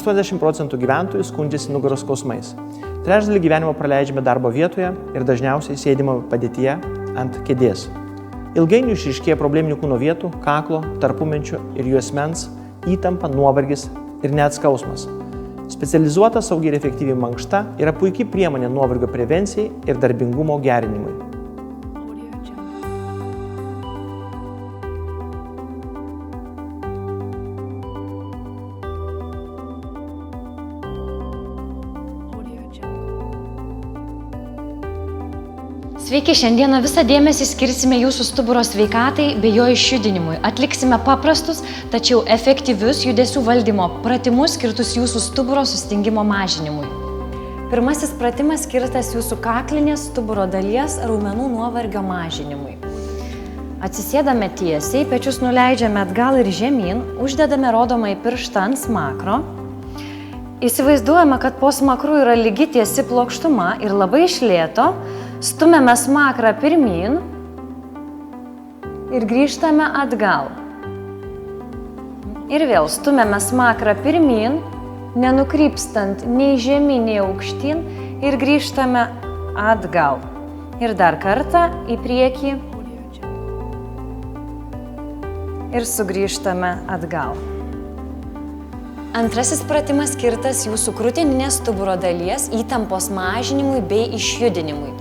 80% gyventojų skundžiasi nugaros skausmais. Trečdalį gyvenimo praleidžiame darbo vietoje ir dažniausiai sėdimo padėtyje ant kėdės. Ilgainiui išryškėja probleminių kūno vietų, kaklo, tarpumenčio ir juosmens, įtampa, nuovargis ir net skausmas. Specializuota, saugi ir efektyvi mankšta yra puikiai priemonė nuovargio prevencijai ir darbingumo gerinimui. Sveiki, šiandieną visą dėmesį skirsime jūsų stuburo sveikatai bei jo išjudinimui. Atliksime paprastus, tačiau efektyvius judesių valdymo pratimus skirtus jūsų stuburo sustingimo mažinimui. Pirmasis pratimas skirtas jūsų kaklinės stuburo dalies raumenų nuovargio mažinimui. Atsisėdame tiesiai, pečius nuleidžiame atgal ir žemyn, uždedame rodomąjį pirštą ant smakro. Įsivaizduojame, kad po smakru yra lygi tiesi plokštuma ir labai iš lėto stumiame smakrą pirmyn ir grįžtame atgal. Ir vėl stumiame smakrą pirmyn, nenukrypstant nei žemyn, nei aukštyn ir grįžtame atgal. Ir dar kartą į priekį ir sugrįžtame atgal. Antrasis pratimas skirtas jūsų krūtininės stuburo dalies įtampos mažinimui bei išjudinimui.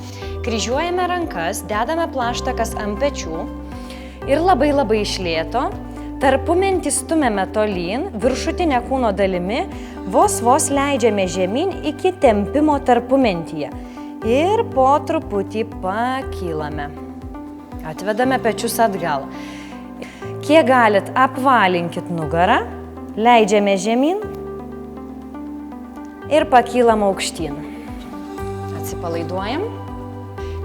Kryžiuojame rankas, dedame plaštakas ant pečių ir labai iš lėto tarpumentį stumiame tolyn, viršutinę kūno dalimi, vos leidžiame žemyn iki tempimo tarpumentyje ir po truputį pakylame. Atvedame pečius atgal. Kiek galit, apvalinkit nugarą, leidžiame žemyn ir pakylam aukštyn. Atsipalaiduojam.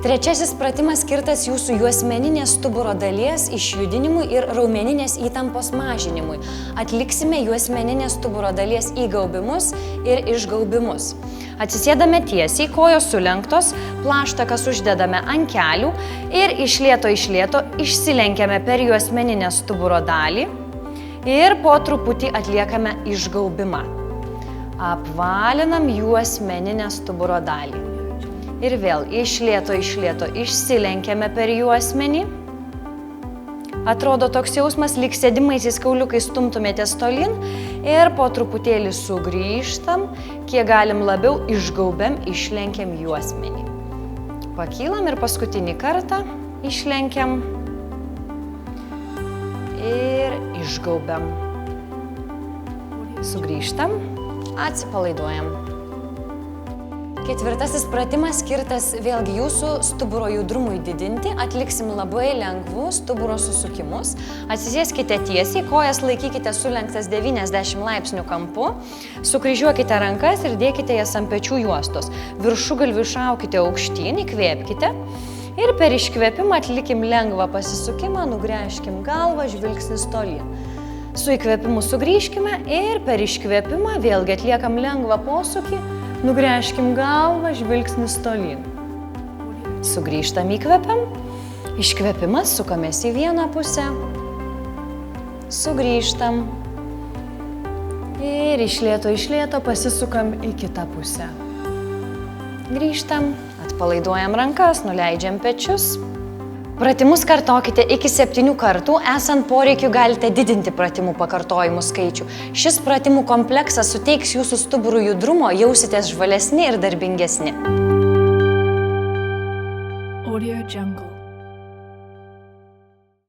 Trečiasis pratimas skirtas jūsų juosmeninės stuburo dalies išjudinimui ir raumeninės įtampos mažinimui. Atliksime juosmeninės stuburo dalies įgaubimus ir išgaubimus. Atsisėdame tiesiai, kojos sulenktos, plaštakas uždedame ant kelių ir iš lėto išsilenkiame per juosmeninę stuburo dalį ir po truputį atliekame išgaubimą. Apvalinam juosmeninę stuburo dalį. Ir vėl iš lėto išsilenkiame per juosmenį. Atrodo toks jausmas, lyg sėdimaisiais kauliukais stumtumėtės tolyn ir po truputėlį sugrįžtam, kiek galim labiau išgaubiam, išlenkiam juosmenį. Pakylam ir paskutinį kartą išlenkiam ir išgaubiam. Sugrįžtam, atsipalaiduojam. Ketvirtasis pratimas skirtas vėlgi jūsų stuburo judrumui didinti. Atliksim labai lengvus stuburo susukimus. Atsisėskite tiesiai, kojas laikykite sulenktas 90 laipsnių kampu. Sukryžiuokite rankas ir dėkite jas ant pečių juostos. Viršugalviu išaukite aukštyn, įkvėpkite. Ir per iškvėpimą atlikim lengvą pasisukimą, nugręžkim galvą, žvilgsnis tolyn. Su įkvėpimu sugrįžkime ir per iškvėpimą vėlgi atliekam lengvą posūkį. Nugręžkim galvą, žvilgsnis tolyn. Sugrįžtam, įkvepiam, iškvėpimas, sukamės į vieną pusę, sugrįžtam ir iš lėto pasisukam į kitą pusę. Grįžtam, atpalaiduojam rankas, nuleidžiam pečius. Pratimus kartokite iki 7 kartų, esant poreikiu galite didinti pratimų pakartojimų skaičių. Šis pratimų kompleksas suteiks jūsų stuburų judrumo, jausitės žvalesni ir darbingesni. Audio Jungle.